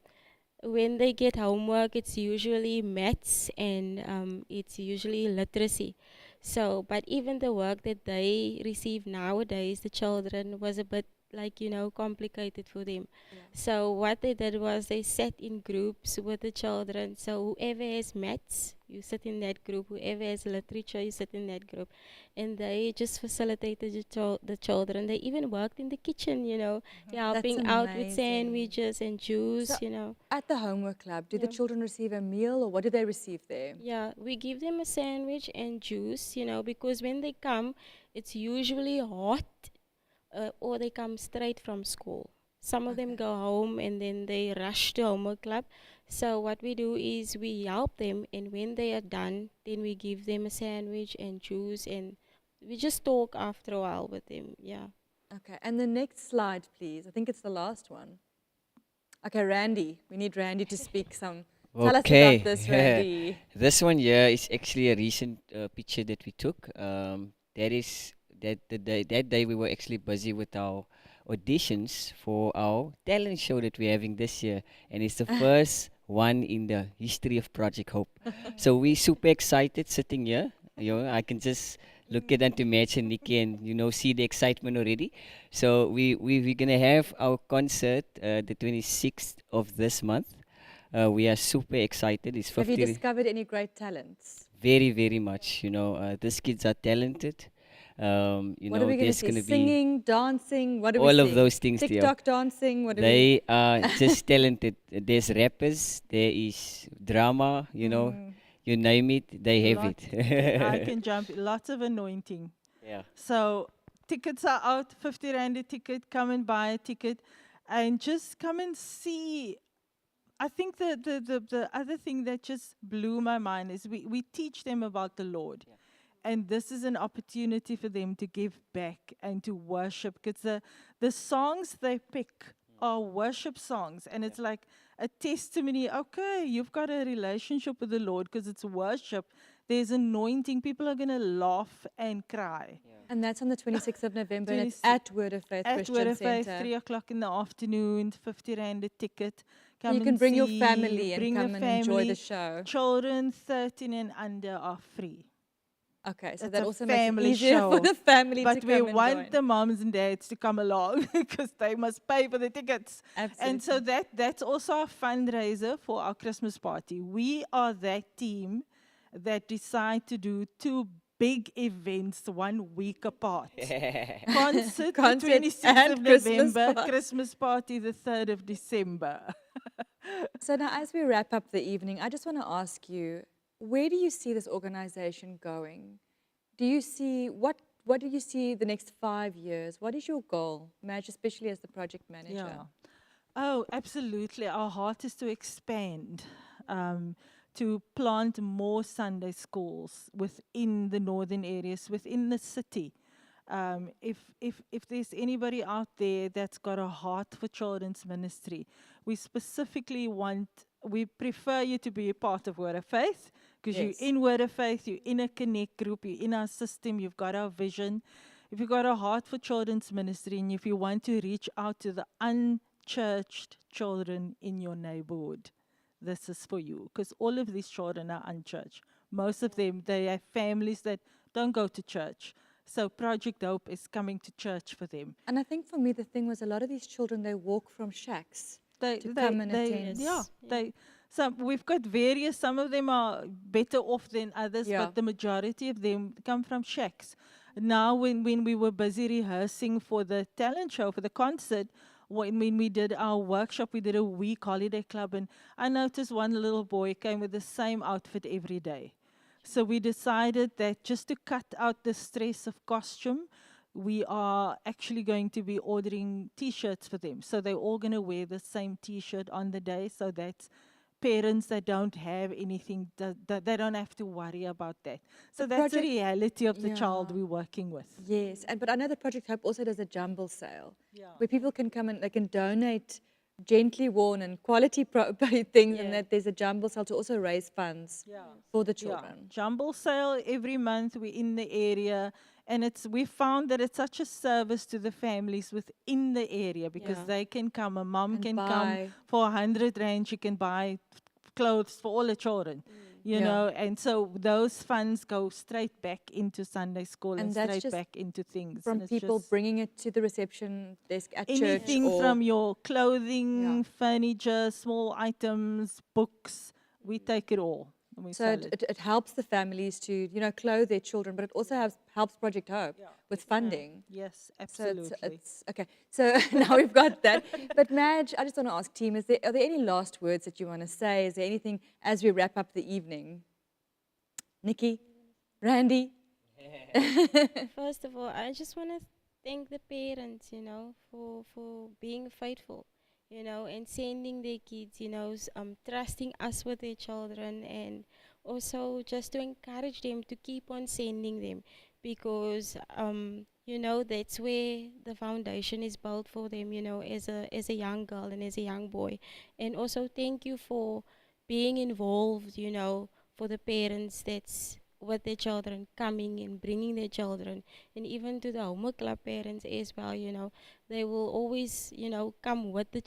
when they get homework, it's usually maths and it's usually literacy. So, but even the work that they receive nowadays, the children, was a bit like, complicated for them. Yeah. So, what they did was they sat in groups with the children. So, whoever has maths, you sit in that group. Whoever has literature, you sit in that group. And they just facilitated the children. They even worked in the kitchen, helping out with amazing. sandwiches and juice, So- At the homework club, do the Yeah. children receive a meal or what do they receive there? Yeah, we give them a sandwich and juice, because when they come, it's usually hot or they come straight from school. Some of them Okay. go home and then they rush to homework club. So what we do is we help them, and when they are done, then we give them a sandwich and juice, and we just talk after a while with them. Yeah. Okay, and the next slide, please. I think it's the last one. Okay, Randy. We need Randy to speak some. Tell us about this, Randy. This one here is actually a recent picture that we took. That day we were actually busy with our auditions for our talent show that we're having this year, and it's the first one in the history of Project Hope. So we're super excited sitting here. I can just look at Auntie Match and Nikki and see the excitement already. So we're gonna have our concert the 26th of this month. We are super excited. It's Have you 50. discovered any great talents? Very, very much. These kids are talented. What are we going to there's see? gonna be Singing, dancing? What are we all of seeing? those things there. TikTok dancing? What are we? They are just talented. There's rappers, there is drama, you name it, they have I it. can jump. Lots of anointing. Yeah. So tickets are out, 50 Rand a ticket. Come and buy a ticket and just come and see. I think the other thing that just blew my mind is we teach them about the Lord. Yeah. And this is an opportunity for them to give back and to worship. Because the songs they pick are worship songs. And it's like a testimony. Okay, you've got a relationship with the Lord because it's worship. There's anointing. People are going to laugh and cry. And that's on the 26th of November, and it's 26th at Word of Faith At Christian Word of Faith, Center. 3 o'clock in the afternoon, 50 Rand a ticket. So you Come can and bring your see, family and bring come the and enjoy the family. show. Children 13 and under are free. Okay, so It's that a also makes it family easier for show. the family But to we come and want join. the moms and dads to come along because they must pay for the tickets. Absolutely. And so that's also a fundraiser for our Christmas party. We are that team that decide to do 2 big events 1 week apart. Concert, the Concert 26th and of Christmas November, party. Christmas party the 3rd of December. So now as we wrap up the evening, I just want to ask you, where do you see this organization going? Do you see, what do you see the next 5 years? What is your goal, Madge, especially as the project manager? Yeah. Oh, absolutely. Our heart is to expand, to plant more Sunday schools within the northern areas, within the city. If there's anybody out there that's got a heart for children's ministry, we specifically we prefer you to be a part of Word of Faith, because Yes. you're in Word of Faith, you're in a connect group, you're in our system, you've got our vision. If you've got a heart for children's ministry, and if you want to reach out to the unchurched children in your neighborhood, this is for you, because all of these children are unchurched. Most of them, they have families that don't go to church. So Project Hope is coming to church for them. And I think for me, the thing was a lot of these children, they walk from shacks They to come and attend. Yeah, We've got various, some of them are better off than others, Yeah. but the majority of them come from shacks. Now, when we were busy rehearsing for the talent show, for the concert, when we did our workshop, we did a week holiday club, and I noticed one little boy came with the same outfit every day. So we decided that just to cut out the stress of costume, we are actually going to be ordering T-shirts for them. So they're all going to wear the same T-shirt on the day, so that parents that don't have anything, they don't have to worry about that. So The that's the project- reality of the child Yeah. we're working with. Yes, but I know that Project Hope also does a jumble sale Yeah. where people can come and they can donate gently worn and quality things, and Yeah. that there's a jumble sale to also raise funds Yeah. for the Yeah, children. jumble sale every month. We're in the area, and we found that it's such a service to the families within the area because Yeah. they can come. A mom And can come buy. for 100 rand. She can buy clothes for all the children, you Yeah. know. And so those funds go straight back into Sunday school and And that's straight just back into things. from And it's people just bringing it to the reception desk at church anything or from your clothing, Yeah. furniture, small items, books. We take it all and we so sell it. it helps the families to clothe their children, but it also helps Project Hope with funding. Yes, So absolutely. it's okay. So now we've got that. But Madge, I just want to ask team, are there any last words that you want to say? Is there anything as we wrap up the evening? Nikki, Randy, First of all, I just want to thank the parents, for being faithful, and sending their kids, trusting us with their children, and also just to encourage them to keep on sending them because, that's where the foundation is built for them, as a young girl and as a young boy. And also thank you for being involved, for the parents that's with their children, coming and bringing their children, and even to the homework club parents as well, they will always, come with the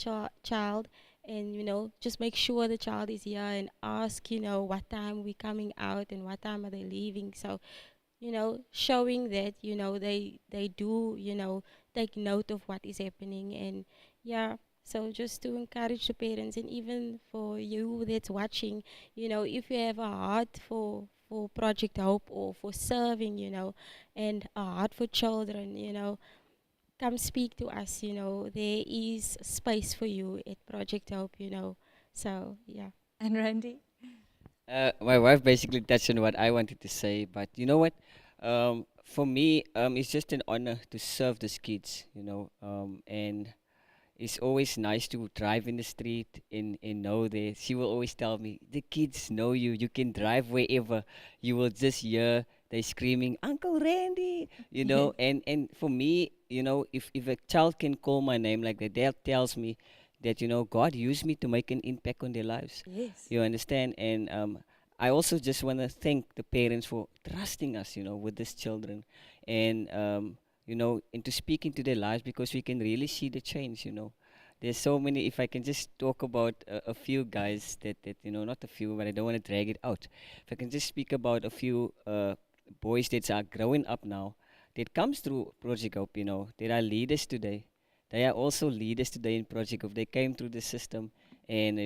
child and, just make sure the child is here and ask, what time we coming out and what time are they leaving. So, showing that, they do, take note of what is happening. And yeah, so just to encourage the parents, and even for you that's watching, if you have a heart for Project Hope or for serving, and a heart for children, come speak to us, there is space for you at Project Hope, so yeah. and Randy. My wife basically touched on what I wanted to say, but you know what? For me, it's just an honor to serve these kids, and it's always nice to drive in the street and know that she will always tell me, the kids know you. You can drive wherever. You will just hear they screaming, Uncle Randy, and for me, if a child can call my name like that tells me that, God used me to make an impact on their lives. Yes. You understand? And I also just want to thank the parents for trusting us, with these children. And into speaking to their lives because we can really see the change. There's so many. If I can just talk about a few guys that not a few, but I don't want to drag it out. If I can just speak about a few boys that are growing up now, that comes through Project Hope. There are leaders today. They are also leaders today in Project Hope. They came through the system, and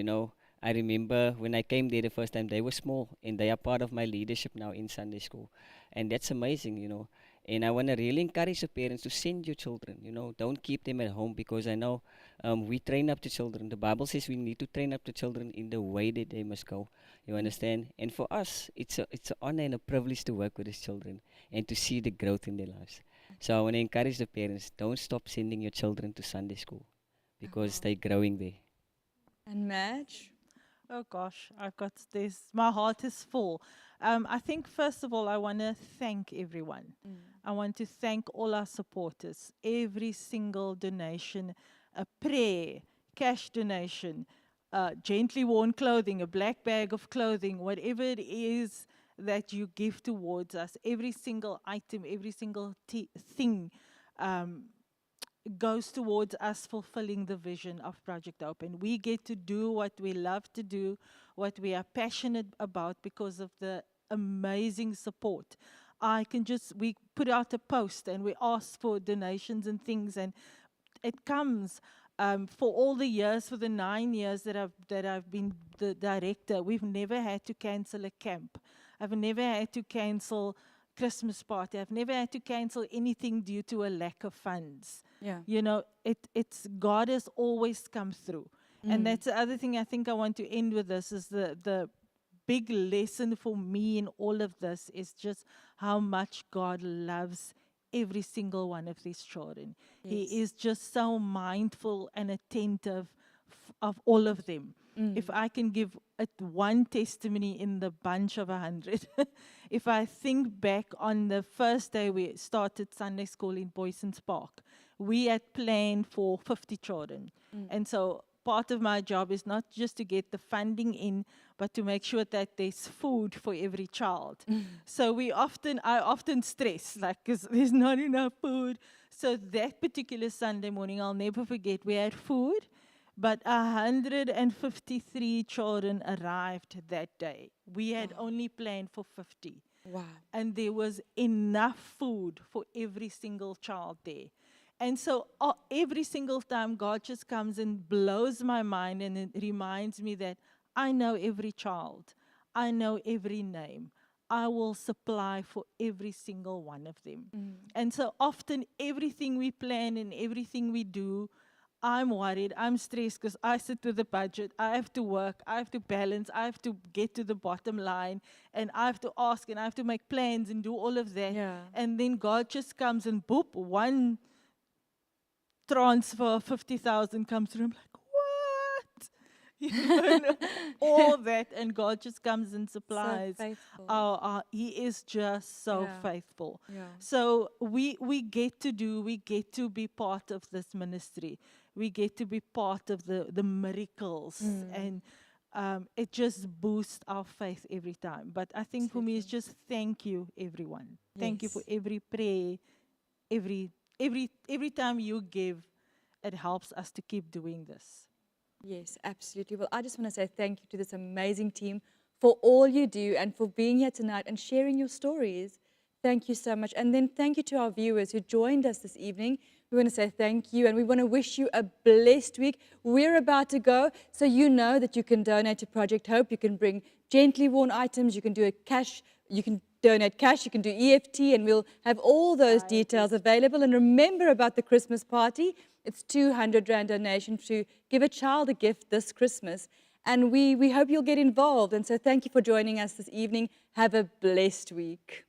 I remember when I came there the first time, they were small, and they are part of my leadership now in Sunday school, and that's amazing. And I want to really encourage the parents to send your children. Don't keep them at home because I know we train up the children. The Bible says we need to train up the children in the way that they must go. You understand? And for us, it's an honor and a privilege to work with these children and to see the growth in their lives. So I want to encourage the parents: don't stop sending your children to Sunday school because they're growing there. And Madge. Oh gosh, I've got this. My heart is full. I think first of all, I want to thank everyone. I want to thank all our supporters. Every single donation, a prayer, cash donation, gently worn clothing, a black bag of clothing, whatever it is that you give towards us. Every single item, every single thing. Goes towards us fulfilling the vision of Project Hope. And we get to do what we love to do, what we are passionate about because of the amazing support. We put out a post and we ask for donations and things, and it comes. For all the years, for the 9 years that I've been the director, we've never had to cancel a camp. I've never had to cancel Christmas party. I've never had to cancel anything due to a lack of funds. Yeah. You know, it's God has always come through. And that's the other thing I think I want to end with this is the big lesson for me in all of this is just how much God loves every single one of these children. Yes. He is just so mindful and attentive of all of them. If I can give it one testimony in the bunch of 100, if I think back on the first day we started Sunday school in Boyson's Park, we had planned for 50 children. And so part of my job is not just to get the funding in, but to make sure that there's food for every child. So I often stress, like, because there's not enough food. So that particular Sunday morning, I'll never forget, we had food, but 153 children arrived that day. We had only planned for 50. Wow. And there was enough food for every single child there. And so every single time God just comes and blows my mind and it reminds me that I know every child. I know every name. I will supply for every single one of them. And so often everything we plan and everything we do, I'm worried, I'm stressed because I sit with the budget, I have to work, I have to balance, I have to get to the bottom line, and I have to ask and I have to make plans and do all of that. Yeah. And then God just comes and boop, one transfer of 50,000 comes through. I'm like, what? You know, all that, and God just comes and supplies. faithful. He is just so Yeah. faithful. Yeah. So we get to be part of this ministry. We get to be part of the miracles, and it just boosts our faith every time. But I think for me, it's just thank you, everyone. Thank you for Yes. every prayer, every time you give, it helps us to keep doing this. Yes, absolutely. Well, I just want to say thank you to this amazing team for all you do and for being here tonight and sharing your stories. Thank you so much. And then thank you to our viewers who joined us this evening. We want to say thank you and we want to wish you a blessed week. We're about to go, so you know that you can donate to Project Hope. You can bring gently worn items. You can do a cash. You can donate cash. You can do EFT, and we'll have all those details available. And remember about the Christmas party. It's 200 Rand donation to give a child a gift this Christmas. And we hope you'll get involved. And so thank you for joining us this evening. Have a blessed week.